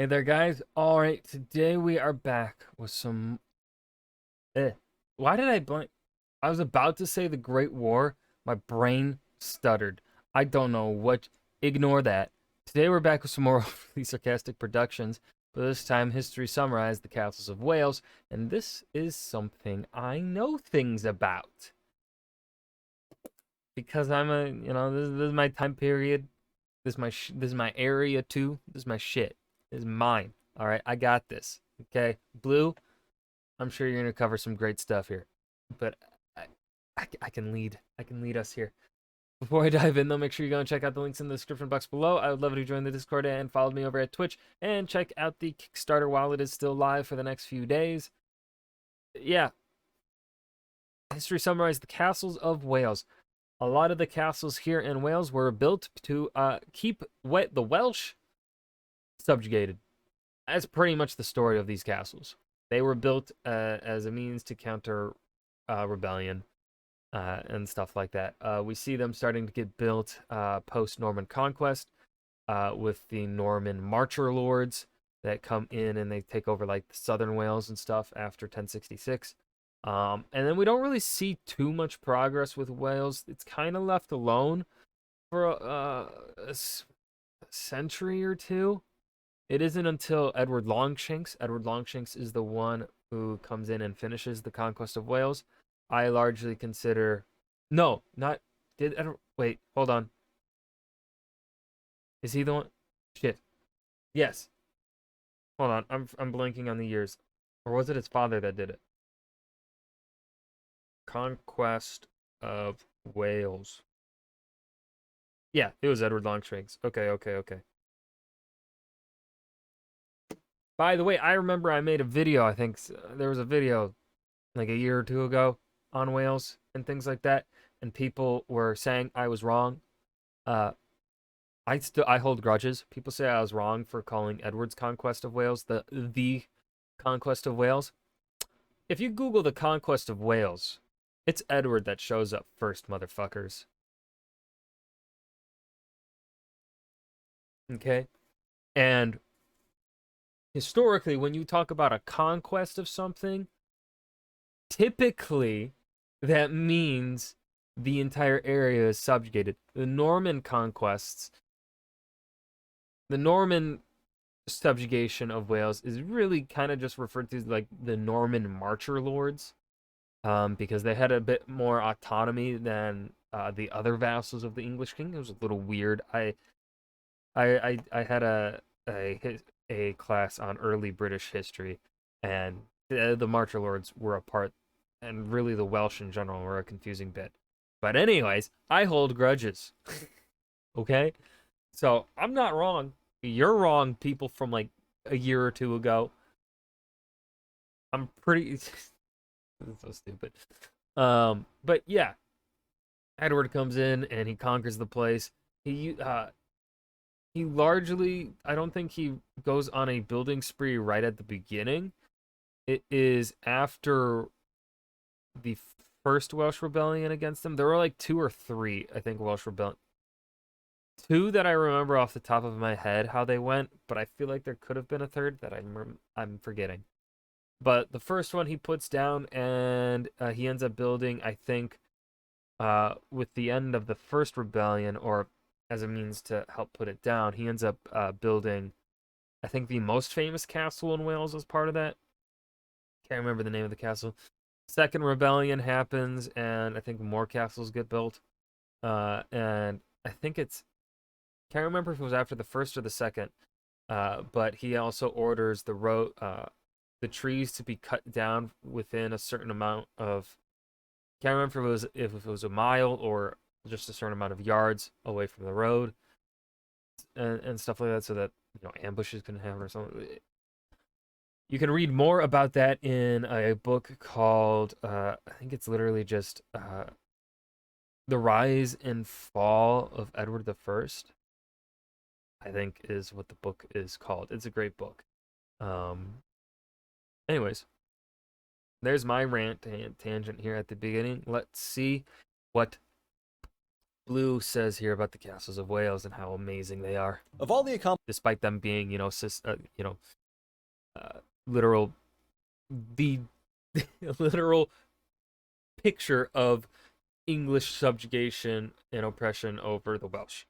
Hey there, guys. All right, today we are back with some. Eh. Why did I blank? I was about to say the Great War. My brain stuttered. I don't know what. Ignore that. Today we're back with some more overly sarcastic productions, but this time history summarized the castles of Wales, and this is something I know things about because this is my time period. This is my area too. This is my shit. This is mine. All right, I got this. Okay, Blue. I'm sure you're gonna cover some great stuff here, but I can lead. I can lead us here. Before I dive in, though, make sure you go and check out the links in the description box below. I would love if you join the Discord and follow me over at Twitch, and check out the Kickstarter while it is still live for the next few days. Yeah, history summarized the castles of Wales. A lot of the castles here in Wales were built to keep the Welsh subjugated. That's pretty much the story of these castles. They were built as a means to counter rebellion and stuff like that. We see them starting to get built post Norman conquest with the Norman Marcher Lords that come in and they take over like the southern Wales and stuff after 1066. And then we don't really see too much progress with Wales. It's kind of left alone for a century or two. It isn't until Edward Longshanks is the one who comes in and finishes the conquest of Wales. I largely consider. No, not. Did Edward. Wait, hold on. Is he the one? Shit. Yes. Hold on. I'm blanking on the years. Or was it his father that did it? Conquest of Wales. Yeah, it was Edward Longshanks. Okay. By the way, I remember I made a video. I think there was a video like a year or two ago on Wales and things like that, and people were saying I was wrong. Uh, I hold grudges. People say I was wrong for calling Edward's conquest of Wales the conquest of Wales. If you Google the conquest of Wales, it's Edward that shows up first, motherfuckers. Okay, and historically, when you talk about a conquest of something, typically that means the entire area is subjugated. The Norman subjugation of Wales is really kind of just referred to as like the Norman Marcher Lords, because they had a bit more autonomy than the other vassals of the English king. It was a little weird. I had a class on early British history, and the Marcher Lords were a part, and really the Welsh in general were a confusing bit. But anyways, I hold grudges. Okay, so I'm not wrong. You're wrong, people from like a year or two ago. I'm pretty. So stupid. But yeah, Edward comes in and he conquers the place. He largely, I don't think he goes on a building spree right at the beginning. It is after the first Welsh rebellion against them. There were like two or three, I think, Welsh rebellion. Two that I remember off the top of my head how they went, but I feel like there could have been a third that I'm forgetting. But the first one he puts down, and he ends up building, I think, with the end of the first rebellion, or as a means to help put it down, he ends up building, I think, the most famous castle in Wales as part of that. Can't remember the name of the castle. Second rebellion happens, and I think more castles get built. And I think it's, can't remember if it was after the first or the second. But he also orders the trees to be cut down within a certain amount of, can't remember if it was a mile or just a certain amount of yards away from the road, and stuff like that, so that ambushes can happen or something. You can read more about that in a book called I think it's literally just The Rise and Fall of Edward the First, I think is what the book is called. It's a great book. Um, Anyways, there's my rant tangent here at the beginning. Let's see what Blue says here about the castles of Wales and how amazing they are, Of all the despite them being, literal, the literal picture of English subjugation and oppression over the Welsh.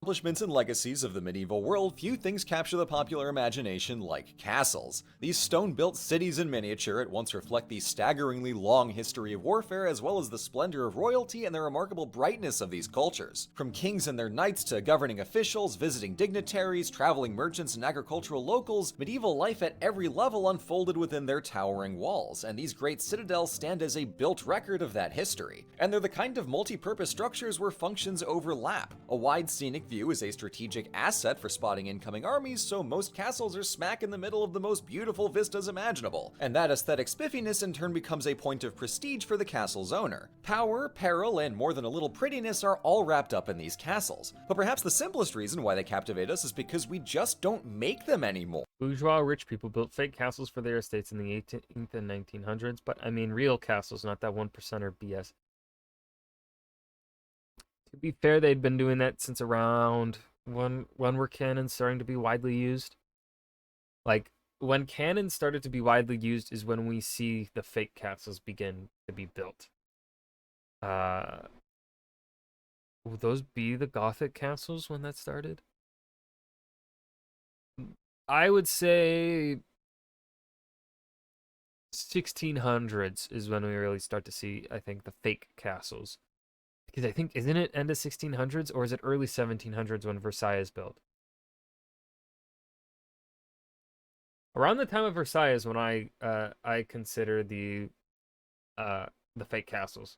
accomplishments and legacies of the medieval world, few things capture the popular imagination like castles. These stone-built cities in miniature at once reflect the staggeringly long history of warfare as well as the splendor of royalty and the remarkable brightness of these cultures. From kings and their knights to governing officials, visiting dignitaries, traveling merchants, and agricultural locals, medieval life at every level unfolded within their towering walls, and these great citadels stand as a built record of that history. And they're the kind of multi-purpose structures where functions overlap. A wide scenic view is a strategic asset for spotting incoming armies, so most castles are smack in the middle of the most beautiful vistas imaginable, and that aesthetic spiffiness in turn becomes a point of prestige for the castle's owner. Power, peril, and more than a little prettiness are all wrapped up in these castles, but perhaps the simplest reason why they captivate us is because we just don't make them anymore. Bourgeois rich people built fake castles for their estates in the 18th and 1900s, but I mean real castles, not that 1%er BS. To be fair, they'd been doing that since around when were cannons starting to be widely used. Like, when cannons started to be widely used is when we see the fake castles begin to be built. Will those be the Gothic castles when that started? I would say 1600s is when we really start to see, I think, the fake castles. Because I think, isn't it end of 1600s or is it early 1700s when Versailles is built? Around the time of Versailles is when I consider the fake castles.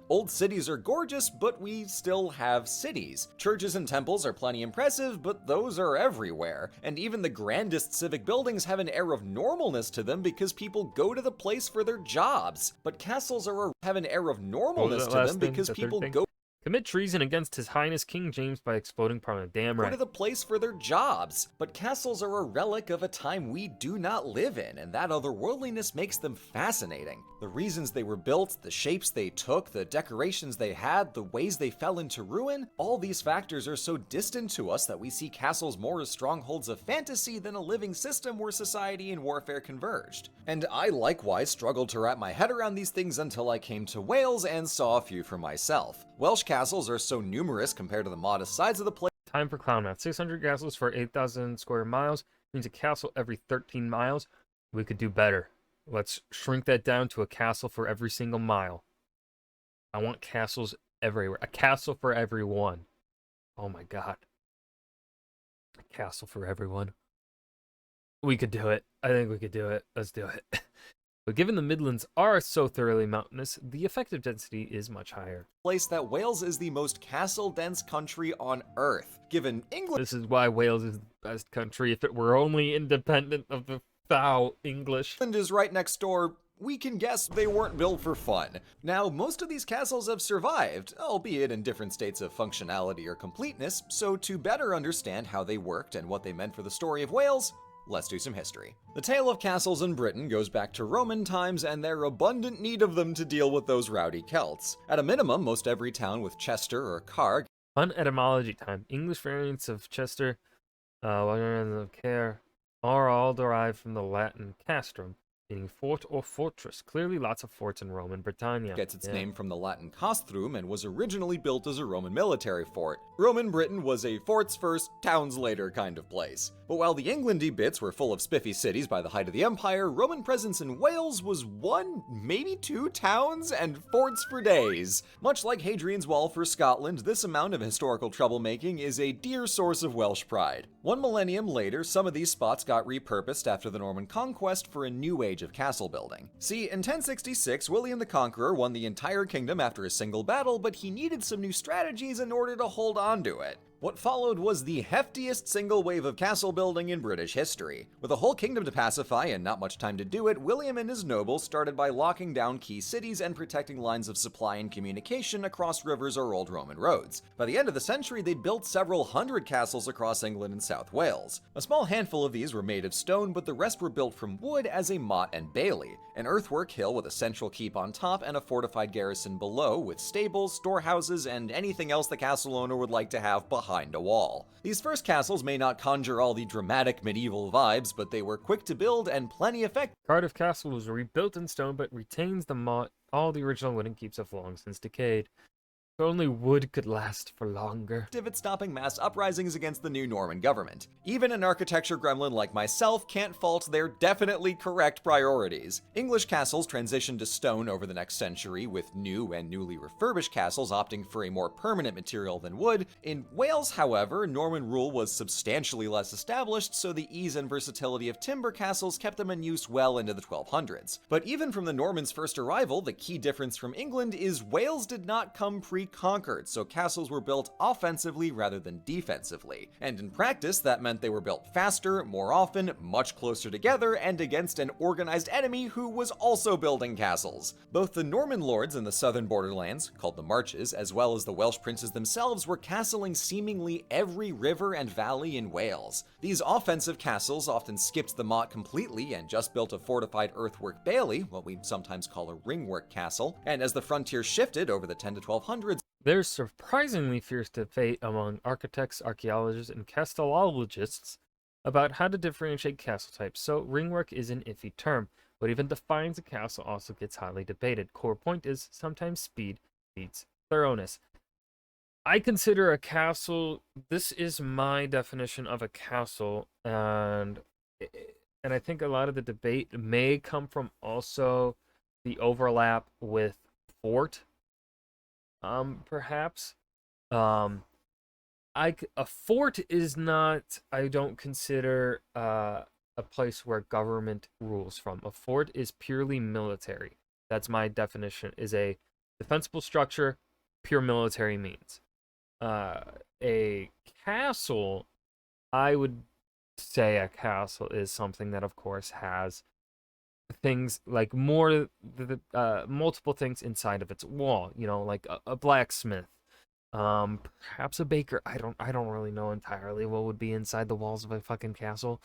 Old cities are gorgeous, but we still have cities. Churches and temples are plenty impressive, but those are everywhere. And even the grandest civic buildings have an air of normalness to them because people go to the place for their jobs. But castles have an air of normalness to them because people go commit treason against His Highness King James by exploding Parliament. Damn right. Go to the place for their jobs. But castles are a relic of a time we do not live in, and that otherworldliness makes them fascinating. The reasons they were built, the shapes they took, the decorations they had, the ways they fell into ruin, all these factors are so distant to us that we see castles more as strongholds of fantasy than a living system where society and warfare converged. And I likewise struggled to wrap my head around these things until I came to Wales and saw a few for myself. Welsh castles are so numerous compared to the modest size of the place. Time for clown math. 600 castles for 8,000 square miles means a castle every 13 miles. We could do better. Let's shrink that down to a castle for every single mile. I want castles everywhere. A castle for everyone. Oh my god. A castle for everyone. We could do it. I think we could do it. Let's do it. But given the Midlands are so thoroughly mountainous, the effective density is much higher. Place that Wales is the most castle-dense country on Earth. Given England, this is why Wales is the best country. If it were only independent of the foul English. England is right next door. We can guess they weren't built for fun. Now, most of these castles have survived, albeit in different states of functionality or completeness, so to better understand how they worked and what they meant for the story of Wales, let's do some history. The tale of castles in Britain goes back to Roman times and their abundant need of them to deal with those rowdy Celts. At a minimum, most every town with Chester or Car. Fun etymology time. English variants of Chester, of Care, are all derived from the Latin castrum, meaning fort or fortress. Clearly lots of forts in Roman Britannia. Gets its name from the Latin castrum and was originally built as a Roman military fort. Roman Britain was a forts first, towns later kind of place. But while the Englandy bits were full of spiffy cities by the height of the empire, Roman presence in Wales was one, maybe two towns and forts for days. Much like Hadrian's Wall for Scotland, this amount of historical troublemaking is a dear source of Welsh pride. One millennium later, some of these spots got repurposed after the Norman conquest for a new age of castle building. See, in 1066, William the Conqueror won the entire kingdom after a single battle, but he needed some new strategies in order to hold on to it. What followed was the heftiest single wave of castle building in British history. With a whole kingdom to pacify and not much time to do it, William and his nobles started by locking down key cities and protecting lines of supply and communication across rivers or old Roman roads. By the end of the century, they'd built several hundred castles across England and South Wales. A small handful of these were made of stone, but the rest were built from wood as a motte and bailey, an earthwork hill with a central keep on top and a fortified garrison below, with stables, storehouses, and anything else the castle owner would like to have behind a wall. These first castles may not conjure all the dramatic medieval vibes, but they were quick to build and plenty effective. Cardiff Castle was rebuilt in stone but retains the motte. All the original wooden keeps have long since decayed. If only wood could last for longer. At stopping mass uprisings against the new Norman government. Even an architecture gremlin like myself can't fault their definitely correct priorities. English castles transitioned to stone over the next century, with new and newly refurbished castles opting for a more permanent material than wood. In Wales, however, Norman rule was substantially less established, so the ease and versatility of timber castles kept them in use well into the 1200s. But even from the Normans' first arrival, the key difference from England is Wales did not come pre-conquered, so castles were built offensively rather than defensively. And in practice, that meant they were built faster, more often, much closer together, and against an organized enemy who was also building castles. Both the Norman lords in the southern borderlands, called the Marches, as well as the Welsh princes themselves were castling seemingly every river and valley in Wales. These offensive castles often skipped the motte completely and just built a fortified earthwork bailey, what we sometimes call a ringwork castle, and as the frontier shifted over the 10 to 1200s, There's surprisingly fierce debate among architects, archaeologists, and castilologists about how to differentiate castle types, so ringwork is an iffy term. What even defines a castle also gets hotly debated. Core point is sometimes speed beats thoroughness. I consider a castle, this is my definition of a castle, and I think a lot of the debate may come from also the overlap with fort. Perhaps. A fort is not, I don't consider a place where government rules from. A fort is purely military. That's my definition, is a defensible structure, pure military means. A castle, I would say a castle is something that, of course, has things like multiple things inside of its wall, like a blacksmith, perhaps a baker. I don't really know entirely what would be inside the walls of a fucking castle.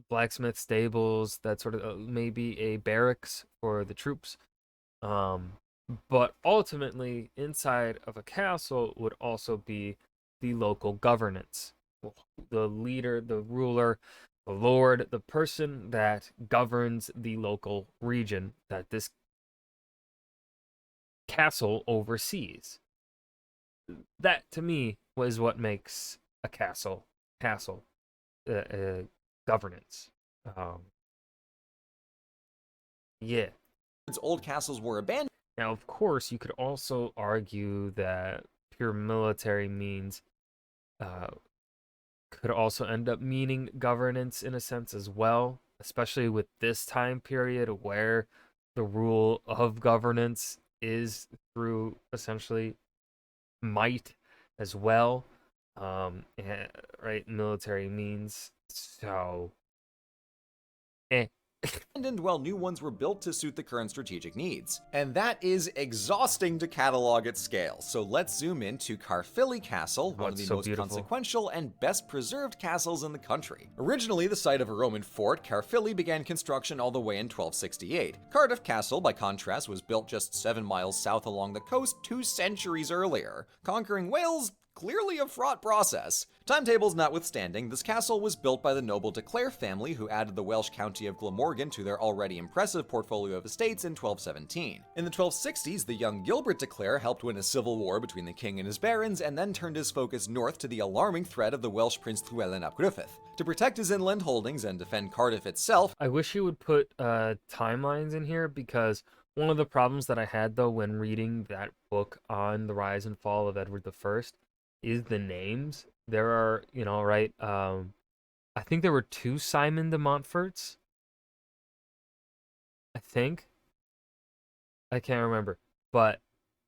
Blacksmith stables, that sort of, maybe a barracks for the troops. But ultimately, inside of a castle would also be the local governance. The leader, the ruler, the lord, the person that governs the local region that this castle oversees. That, to me, was what makes a castle governance. Yeah. old castles were abandoned. Now, of course, you could also argue that pure military means could also end up meaning governance in a sense as well, especially with this time period where the rule of governance is through essentially might as well. Right, military means so. And while new ones were built to suit the current strategic needs. And that is exhausting to catalog at scale, so let's zoom into Caerphilly Castle, one of the most consequential and best preserved castles in the country. Originally the site of a Roman fort, Caerphilly began construction all the way in 1268. Cardiff Castle, by contrast, was built just 7 miles south along the coast 2 centuries earlier. Conquering Wales? Clearly a fraught process. Timetables notwithstanding, this castle was built by the noble de Clare family, who added the Welsh county of Glamorgan to their already impressive portfolio of estates in 1217. In the 1260s, the young Gilbert de Clare helped win a civil war between the king and his barons, and then turned his focus north to the alarming threat of the Welsh Prince Llywelyn ap Gruffydd. To protect his inland holdings and defend Cardiff itself, I wish you would put timelines in here, because one of the problems that I had, though, when reading that book on the rise and fall of Edward I is the names. There are, right, I think there were 2 Simon de Montforts. I think I can't remember, but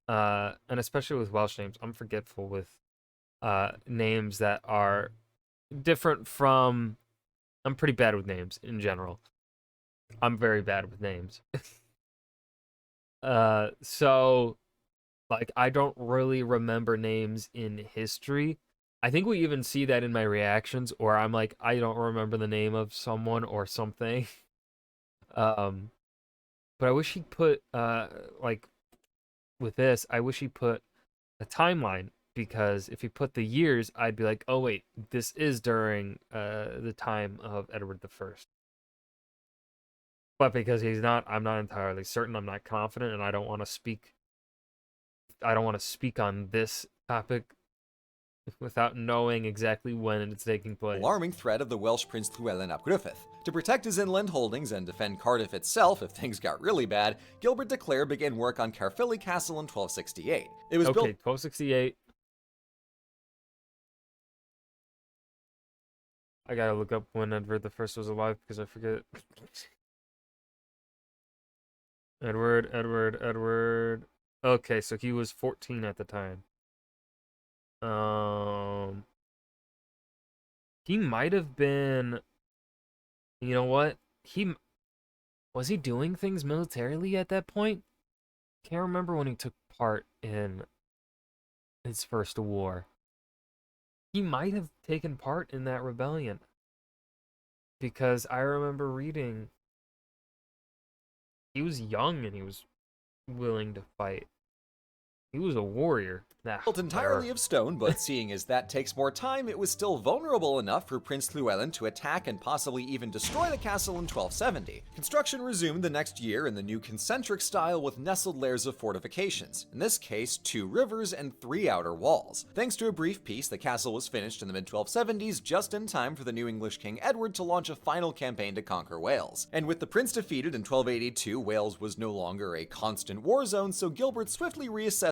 and especially with Welsh names, I'm forgetful with names that are different from. I'm pretty bad with names in general. I'm very bad with names. So like I don't really remember names in history. I think we even see that in my reactions, or I'm like, I don't remember the name of someone or something. Um, but I wish he put like with this, I wish he put a timeline because if he put the years, I'd be like, oh wait, this is during the time of Edward the First. But because he's not, I'm not entirely certain. I'm not confident, and I don't want to speak. I don't want to speak on this topic without knowing exactly when it's taking place. Alarming threat of the Welsh Prince Llewellyn ap Gruffydd. To protect his inland holdings and defend Cardiff itself if things got really bad, Gilbert de Clare began work on Caerphilly Castle in 1268. It was Okay, built 1268. I gotta look up when Edward the First was alive because I forget. Edward. Okay, so he was 14 at the time. Um, he might have been. You know what? Was he doing things militarily at that point? Can't remember when he took part in his first war. He might have taken part in that rebellion because I remember reading he was young and he was willing to fight. He was a warrior. Built entirely of stone, but seeing as that takes more time, it was still vulnerable enough for Prince Llewellyn to attack and possibly even destroy the castle in 1270. Construction resumed the next year in the new concentric style with nestled layers of fortifications, in this case 2 rivers and 3 outer walls. Thanks to a brief peace, the castle was finished in the mid-1270s, just in time for the new English King Edward to launch a final campaign to conquer Wales. And with the prince defeated in 1282, Wales was no longer a constant war zone, so Gilbert swiftly reassessed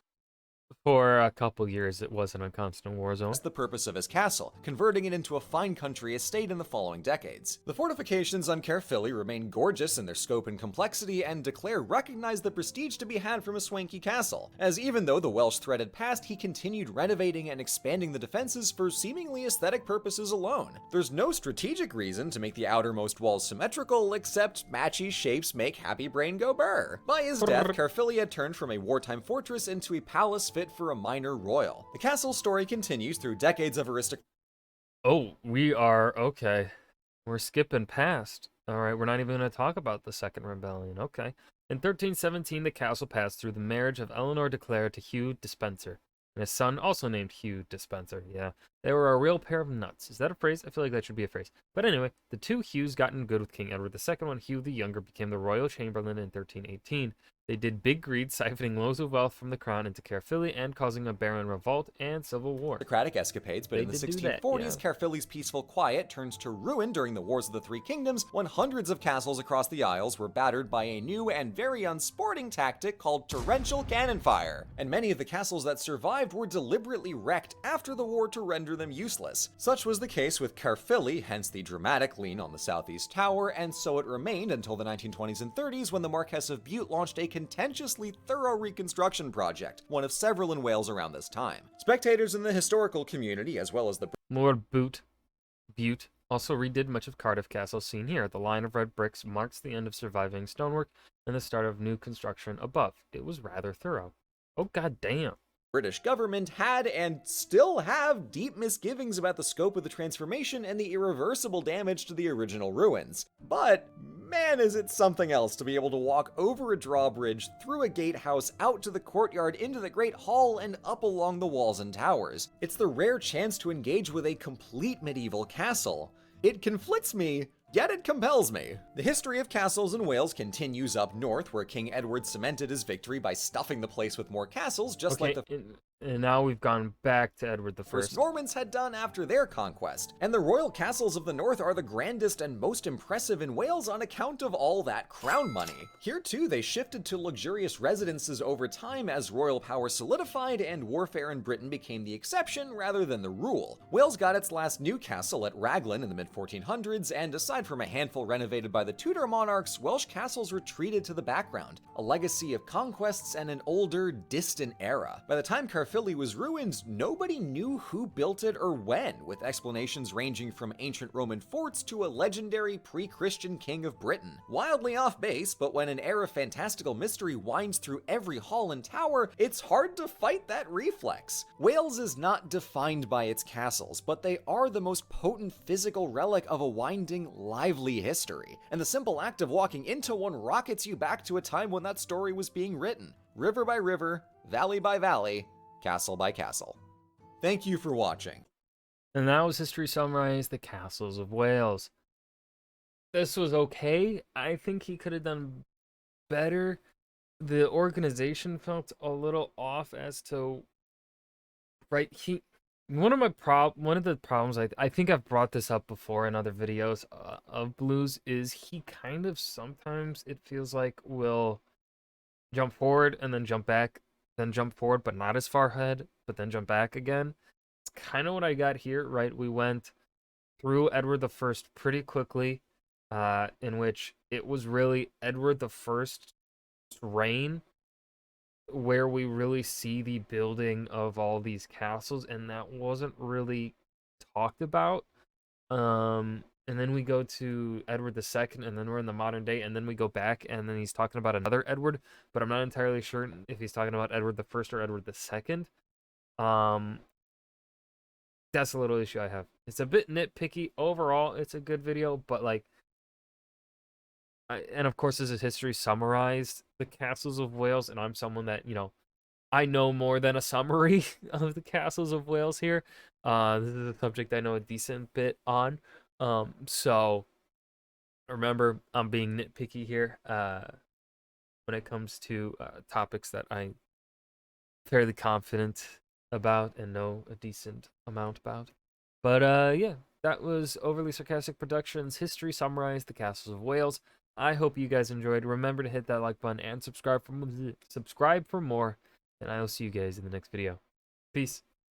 for a couple years, it wasn't a constant war zone. That's the purpose of his castle, converting it into a fine country estate in the following decades. The fortifications on Caerphilly remain gorgeous in their scope and complexity, and de Clare recognized the prestige to be had from a swanky castle, as even though the Welsh threat had passed, he continued renovating and expanding the defenses for seemingly aesthetic purposes alone. There's no strategic reason to make the outermost walls symmetrical, except matchy shapes make happy brain go burr. By his death, Caerphilly had turned from a wartime fortress into a palace fit for a minor royal. The castle's story continues through decades of aristocracy. Oh, we are okay. We're skipping past. All right, we're not even going to talk about the Second Rebellion. Okay. In 1317, the castle passed through the marriage of Eleanor de Clare to Hugh Despencer, and his son, also named Hugh Despencer. Yeah, they were a real pair of nuts. Is that a phrase? I feel like that should be a phrase. But anyway, the two Hughs got in good with King Edward II, when Hugh the Younger became the royal chamberlain in 1318. They did big greed, siphoning loads of wealth from the crown into Caerphilly and causing a barren revolt and civil war. Aristocratic escapades, but in the 1640s, Caerphilly's peaceful quiet turns to ruin during the Wars of the Three Kingdoms, when hundreds of castles across the Isles were battered by a new and very unsporting tactic called torrential cannon fire. And many of the castles that survived were deliberately wrecked after the war to render them useless. Such was the case with Caerphilly, hence the dramatic lean on the southeast tower, and so it remained until the 1920s and 30s when the Marquess of Bute launched a contentiously thorough reconstruction project, one of several in Wales around this time. Spectators in the historical community, as well as the Lord Bute also redid much of Cardiff Castle seen here. The line of red bricks marks the end of surviving stonework and the start of new construction above. It was rather thorough. Oh, god damn. British government had and still have deep misgivings about the scope of the transformation and the irreversible damage to the original ruins. But man, is it something else to be able to walk over a drawbridge, through a gatehouse, out to the courtyard, into the Great Hall, and up along the walls and towers. It's the rare chance to engage with a complete medieval castle. It conflicts me, yet it compels me. The history of castles in Wales continues up north, where King Edward cemented his victory by stuffing the place with more castles, just like the... And now we've gone back to Edward the First First. Normans had done after their conquest, and the royal castles of the north are the grandest and most impressive in Wales on account of all that crown money. Here too, they shifted to luxurious residences over time as royal power solidified and warfare in Britain became the exception rather than the rule. Wales got its last new castle at Raglan in the mid-1400s, and aside from a handful renovated by the Tudor monarchs, Welsh castles retreated to the background, a legacy of conquests and an older, distant era. By the time Caerphilly was ruined, nobody knew who built it or when, with explanations ranging from ancient Roman forts to a legendary pre-Christian king of Britain. Wildly off base, but when an air of fantastical mystery winds through every hall and tower, it's hard to fight that reflex. Wales is not defined by its castles, but they are the most potent physical relic of a winding, lively history. And the simple act of walking into one rockets you back to a time when that story was being written. River by river, valley by valley, castle by castle. Thank you for watching. And that was History Summarized, The Castles of Wales. This was okay. I think he could have done better. The organization felt a little off as to, right, one of the problems, I think I've brought this up before in other videos of Blues, is he kind of sometimes, it feels like, will jump forward and then jump back, then jump forward but not as far ahead, but then jump back again. It's kind of what I got here, right? We went through Edward the First pretty quickly, in which it was really Edward the First's reign where we really see the building of all these castles, and that wasn't really talked about. And then we go to Edward II, and then we're in the modern day, and then we go back, and then he's talking about another Edward, but I'm not entirely sure if he's talking about Edward the First or Edward II. That's a little issue I have. It's a bit nitpicky. Overall, it's a good video, but like, and of course, this is History Summarized, The Castles of Wales, and I'm someone that, I know more than a summary of the Castles of Wales here. This is a subject I know a decent bit on. So remember, I'm being nitpicky here when it comes to topics that I'm fairly confident about and know a decent amount about. But yeah, that was Overly Sarcastic Productions, History Summarized, The Castles of Wales. I hope you guys enjoyed. Remember to hit that like button and subscribe for more. And I will see you guys in the next video. Peace.